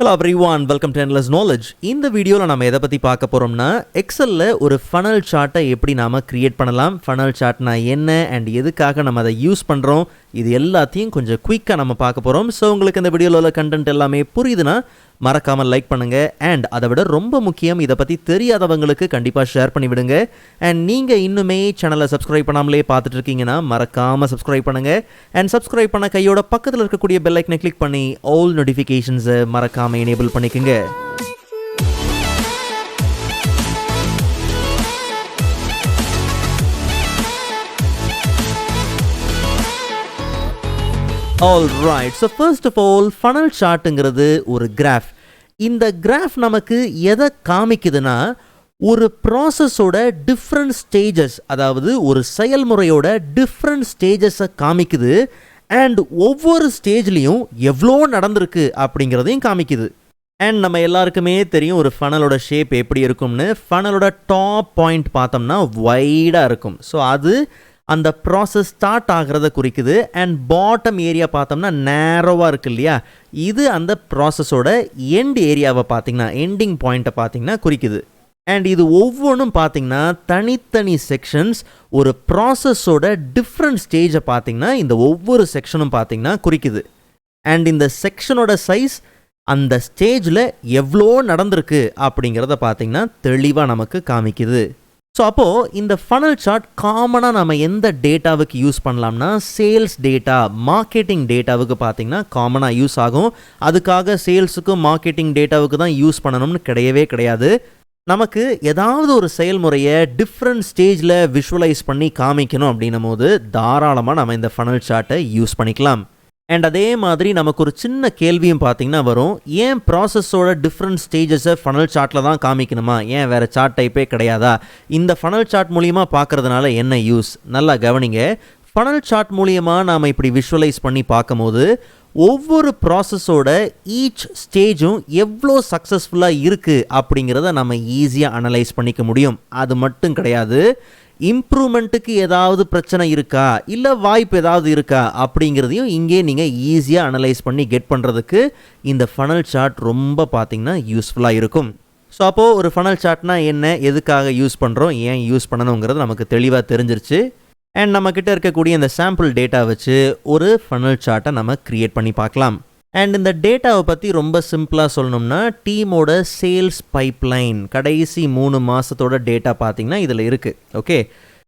Hello everyone, welcome to Endless Knowledge. இந்த வீடியோவில் நம்ம எதை பற்றி பார்க்க போகிறோம்னா எக்ஸலில் ஒரு ஃபனல் சார்ட்டை எப்படி நாம் கிரியேட் பண்ணலாம், ஃபனல் சார்ட்னா என்ன அண்ட் எதுக்காக நம்ம அதை யூஸ் பண்ணுறோம், இது எல்லாத்தையும் கொஞ்சம் குயிக்காக நம்ம பார்க்க போகிறோம். ஸோ உங்களுக்கு இந்த வீடியோவில் உள்ள கண்டென்ட் எல்லாமே புரியுதுன்னா மறக்காமல் லைக் பண்ணுங்கள். அண்ட் அதை விட ரொம்ப முக்கியம், இதை பற்றி தெரியாதவங்களுக்கு கண்டிப்பாக ஷேர் பண்ணி விடுங்க. அண்ட் நீங்கள் இன்னுமே சேனலை சப்ஸ்கிரைப் பண்ணாமலே பார்த்துட்டு இருக்கீங்கன்னா மறக்காமல் சப்ஸ்கிரைப் பண்ணுங்கள். அண்ட் சப்ஸ்கிரைப் பண்ண கையோட பக்கத்தில் இருக்கக்கூடிய பெல் ஐக்கனை கிளிக் பண்ணி ஆல் நோட்டிஃபிகேஷன்ஸை மறக்காமல் எனேபிள் பண்ணிக்கோங்க. Alright, so first of all, funnel chartங்கிறது ஒரு கிராஃப். இந்த கிராஃப் நமக்கு எதை காமிக்குதுன்னா, ஒரு ப்ராசஸோட டிஃப்ரெண்ட் ஸ்டேஜஸ், அதாவது ஒரு செயல்முறையோட டிஃப்ரெண்ட் ஸ்டேஜஸை காமிக்குது. அண்ட் ஒவ்வொரு ஸ்டேஜ்லேயும் எவ்வளோ நடந்திருக்கு அப்படிங்கிறதையும் காமிக்குது. அண்ட் நம்ம எல்லாருக்குமே தெரியும் ஒரு ஃபனலோட ஷேப் எப்படி இருக்கும்னு. ஃபனலோட டாப் பாயிண்ட் பார்த்தோம்னா வைடாக இருக்கும். ஸோ அது அந்த ப்ராசஸ் ஸ்டார்ட் ஆகிறத குறிக்குது. அண்ட் பாட்டம் ஏரியா பார்த்தோம்னா நேரோவாக இருக்குது இல்லையா, இது அந்த ப்ராசஸோட எண்ட் ஏரியாவை பார்த்திங்கன்னா, எண்டிங் பாயிண்ட்டை பார்த்திங்கன்னா குறிக்குது. அண்ட் இது ஒவ்வொன்றும் பார்த்திங்கன்னா தனித்தனி செக்ஷன்ஸ், ஒரு ப்ராசஸோட டிஃப்ரெண்ட் ஸ்டேஜை பார்த்திங்கன்னா இந்த ஒவ்வொரு செக்ஷனும் பார்த்திங்கன்னா குறிக்குது. அண்ட் இந்த செக்ஷனோட சைஸ் அந்த ஸ்டேஜில் எவ்வளோ நடந்திருக்கு அப்படிங்கிறத பார்த்திங்கன்னா தெளிவாக நமக்கு காமிக்குது. ஸோ அப்போது இந்த ஃபனல் சார்ட் காமனாக நம்ம எந்த டேட்டாவுக்கு யூஸ் பண்ணலாம்னா, சேல்ஸ் டேட்டா, மார்க்கெட்டிங் டேட்டாவுக்கு பார்த்திங்கன்னா காமனாக யூஸ் ஆகும். அதுக்காக சேல்ஸுக்கும் மார்க்கெட்டிங் டேட்டாவுக்கு தான் யூஸ் பண்ணணும்னு கிடையவே கிடையாது. நமக்கு ஏதாவது ஒரு செயல்முறையை டிஃப்ரெண்ட் ஸ்டேஜில் விஷுவலைஸ் பண்ணி காமிக்கணும் அப்படின்னும் போது தாராளமாக நம்ம இந்த ஃபனல் சார்ட்டை யூஸ் பண்ணிக்கலாம். அண்ட் அதே மாதிரி நமக்கு ஒரு சின்ன கேள்வியும் பார்த்திங்கன்னா வரும், ஏன் ப்ராசஸோட டிஃப்ரெண்ட் ஸ்டேஜஸை ஃபனல் சார்ட்டில் தான் காமிக்கணுமா, ஏன் வேறு சார்ட் டைப்பே கிடையாதா, இந்த ஃபனல் சார்ட் மூலியமாக பார்க்குறதுனால என்ன யூஸ்? நல்லா கவனிங்க. ஃபனல் சார்ட் மூலியமாக நாம் இப்படி விஷுவலைஸ் பண்ணி பார்க்கும்போது ஒவ்வொரு ப்ராசஸோட ஈச் ஸ்டேஜும் எவ்வளோ சக்ஸஸ்ஃபுல்லாக இருக்குது அப்படிங்கிறத நம்ம ஈஸியாக அனலைஸ் பண்ணிக்க முடியும். அது மட்டும் கிடையாது, இம்ப்ரூவ்மெண்ட்டுக்கு ஏதாவது பிரச்சனை இருக்கா, இல்லை வாய்ப்பு ஏதாவது இருக்கா அப்படிங்கிறதையும் இங்கே நீங்கள் ஈஸியாக அனலைஸ் பண்ணி கெட் பண்ணுறதுக்கு இந்த ஃபனல் சார்ட் ரொம்ப பார்த்திங்கன்னா யூஸ்ஃபுல்லாக இருக்கும். ஸோ அப்போது ஒரு ஃபனல் சார்ட்னா என்ன, எதுக்காக யூஸ் பண்ணுறோம், ஏன் யூஸ் பண்ணணுங்கிறது நமக்கு தெளிவாக தெரிஞ்சிருச்சு. அண்ட் நம்மக்கிட்ட இருக்கக்கூடிய இந்த சாம்பிள் டேட்டா வச்சு ஒரு ஃபனல் சார்ட்டை நம்ம க்ரியேட் பண்ணி பார்க்கலாம். அண்ட் இந்த டேட்டாவை பற்றி ரொம்ப சிம்பிளாக சொல்லணும்னா, டீமோட சேல்ஸ் பைப்லைன் கடைசி 3 மாதத்தோட டேட்டா பார்த்திங்கன்னா இதில் இருக்குது. ஓகே,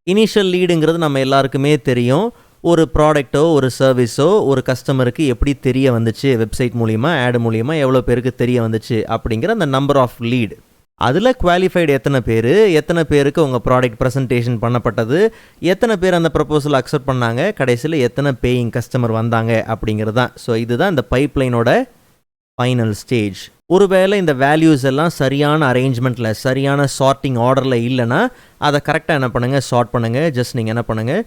இனிஷியல் லீடுங்கிறது நம்ம எல்லாருக்குமே தெரியும். ஒரு ப்ராடக்ட்டோ ஒரு சர்வீஸோ ஒரு கஸ்டமருக்கு எப்படி தெரிய வந்துச்சு, வெப்சைட் மூலிமா ஆட் மூலிமா எவ்வளோ பேருக்கு தெரிய வந்துச்சு அப்படிங்கிற அந்த நம்பர் ஆஃப் லீடு. அதில் குவாலிஃபைடு எத்தனை பேருக்கு உங்கள் ப்ராடக்ட் ப்ரெசன்டேஷன் பண்ணப்பட்டது, எத்தனை பேர் அந்த ப்ரப்போசல் அக்செப்ட் பண்ணாங்க, கடைசியில் எத்தனை பேயிங் கஸ்டமர் வந்தாங்க அப்படிங்கிறது தான். ஸோ இதுதான் இந்த பைப்லைனோட ஃபைனல் ஸ்டேஜ். ஒருவேளை இந்த வேல்யூஸ் எல்லாம் சரியான அரேஞ்ச்மெண்ட்டில், சரியான சார்ட்டிங் ஆர்டரில் இல்லைன்னா அதை கரெக்டாக என்ன பண்ணுங்கள், சார்ட் பண்ணுங்கள். ஜஸ்ட் நீங்கள் என்ன பண்ணுங்கள்,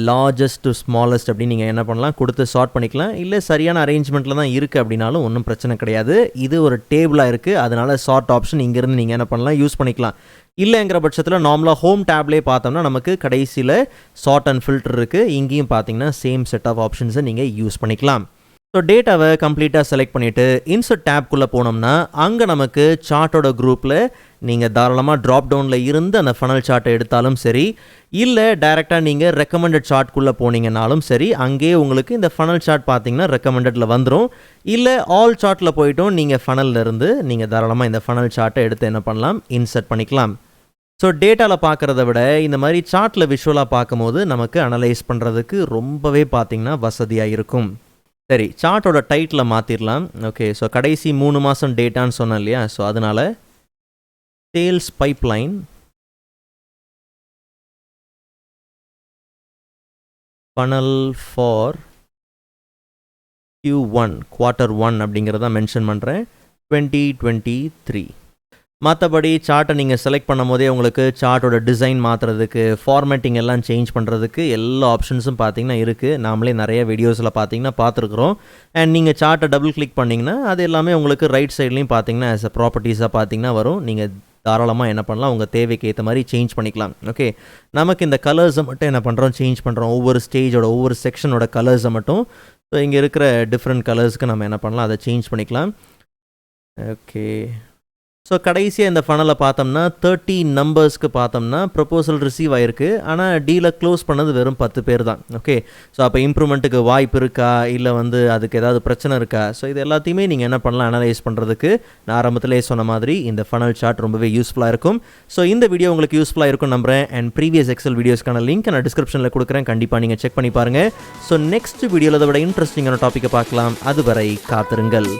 லார்ஜஸ்ட் டு ஸ்மாலஸ்ட் அப்படின்னு நீங்கள் என்ன பண்ணலாம், கொடுத்து சார்ட் பண்ணிக்கலாம். இல்லை சரியான அரேஞ்ச்மெண்ட்டில் தான் இருக்குது அப்படின்னாலும் ஒன்றும் பிரச்சனை கிடையாது. இது ஒரு டேபிளாக இருக்குது, அதனால் சார்ட் ஆப்ஷன் இங்கேருந்து நீங்கள் என்ன பண்ணலாம், யூஸ் பண்ணிக்கலாம். இல்லைங்கிற பட்சத்தில் நார்மலாக ஹோம் டேப்லேயே பார்த்தோம்னா நமக்கு கடைசியில் சார்ட் அண்ட் ஃபில்டர் இருக்குது. இங்கேயும் பார்த்தீங்கன்னா சேம் செட் ஆஃப் ஆப்ஷன்ஸை நீங்கள் யூஸ் பண்ணிக்கலாம். ஸோ டேட்டாவை கம்ப்ளீட்டாக செலக்ட் பண்ணிவிட்டு இன்சர்ட் டேப்குள்ளே போனோம்னா அங்கே நமக்கு சார்ட்டோட குரூப்பில் நீங்கள் தாராளமாக ட்ராப் டவுனில் இருந்து அந்த ஃபனல் சார்ட்டை எடுத்தாலும் சரி, இல்லை டைரெக்டாக நீங்கள் ரெக்கமெண்டட் சார்ட்குள்ளே போனீங்கன்னாலும் சரி, அங்கேயே உங்களுக்கு இந்த ஃபனல் சார்ட் பார்த்தீங்கன்னா ரெக்கமெண்டடில் வந்துடும். இல்லை ஆல் சார்ட்டில் போய்ட்டும் நீங்கள் ஃபனலில் இருந்து நீங்கள் தாராளமாக இந்த ஃபனல் சார்ட்டை எடுத்து என்ன பண்ணலாம், இன்சர்ட் பண்ணிக்கலாம். ஸோ டேட்டாவில் பார்க்குறத விட இந்த மாதிரி சார்ட்டில் விஷுவலாக பார்க்கும்போது நமக்கு அனலைஸ் பண்ணுறதுக்கு ரொம்பவே பார்த்திங்கன்னா வசதியாக இருக்கும். சரி, சார்ட்டோட டைட்டில் மாற்றிடலாம். ஓகே, ஸோ கடைசி 3 மாதம் டேட்டான்னு சொன்னேன் இல்லையா, ஸோ அதனால் sales pipeline funnel for Q1 Q1 அப்படிங்கிறத மென்ஷன் பண்ணுறேன், 2023. மற்றபடி சார்ட்டை நீங்கள் செலக்ட் பண்ணும் போதே உங்களுக்கு சார்ட்டோட டிசைன் மாற்றுறதுக்கு, ஃபார்மேட்டிங் எல்லாம் சேஞ்ச் பண்ணுறதுக்கு எல்லா ஆப்ஷன்ஸும் பார்த்திங்கன்னா இருக்குது. நாமளே நிறைய வீடியோஸில் பார்த்திங்கன்னா பார்த்துருக்குறோம். அண்ட் நீங்கள் சார்ட்டை டபுள் கிளிக் பண்ணிங்கன்னா அது எல்லாமே உங்களுக்கு ரைட் சைட்லேயும் பார்த்திங்கன்னா ஆஸ் அ ப்ராப்பர்ட்டிஸாக பார்த்திங்கன்னா வரும். நீங்கள் தாராளமாக என்ன பண்ணலாம், உங்கள் தேவைக்கு ஏற்ற மாதிரி சேஞ்ச் பண்ணிக்கலாம். ஓகே, நமக்கு இந்த கலர்ஸை மட்டும் என்ன பண்ணுறோம், சேஞ்ச் பண்ணுறோம். ஒவ்வொரு ஸ்டேஜோட ஒவ்வொரு செக்ஷனோட கலர்ஸை மட்டும், ஸோ இங்கே இருக்கிற டிஃப்ரெண்ட் கலர்ஸ்க்கு நம்ம என்ன பண்ணலாம், அதை சேஞ்ச் பண்ணிக்கலாம். ஓகே. ஸோ கடைசியாக இந்த ஃபனலை பார்த்தோம்னா 30 நம்பர்ஸ்க்கு பார்த்தோம்னா ப்ரொபோசல் ரிசீவ் ஆகிருக்கு. ஆனால் டீலை க்ளோஸ் பண்ணது வெறும் 10 பேர் தான். ஓகே. ஸோ அப்போ இம்ப்ரூவ்மெண்ட்டுக்கு வாய்ப்பு இருக்கா, இல்லை அதுக்கு ஏதாவது பிரச்சனை இருக்கா? ஸோ இது எல்லாத்தையுமே நீங்கள் என்ன பண்ணலாம் அனலைஸ் பண்ணுறதுக்கு நான் ஆரம்பத்திலே சொன்ன மாதிரி இந்த ஃபனல் சார்ட் ரொம்பவே யூஸ்ஃபுல்லாக இருக்கும். ஸோ இந்த வீடியோ உங்களுக்கு யூஸ்ஃபுல்லாக இருக்கும் நம்புறேன். அண்ட் ப்ரீவியஸ் எக்ஸல் வீடியோஸ்க்கான லிங்க் நான் டிஸ்கிரிப்ஷனில் கொடுக்குறேன். கண்டிப்பாக நீங்கள் செக் பண்ணி பாருங்கள். ஸோ நெக்ஸ்ட் வீடியோவில் அதை விட இன்ட்ரெஸ்டிங்கான டாப்பிக்கை பார்க்கலாம். அதுவரை காத்திருங்கள்.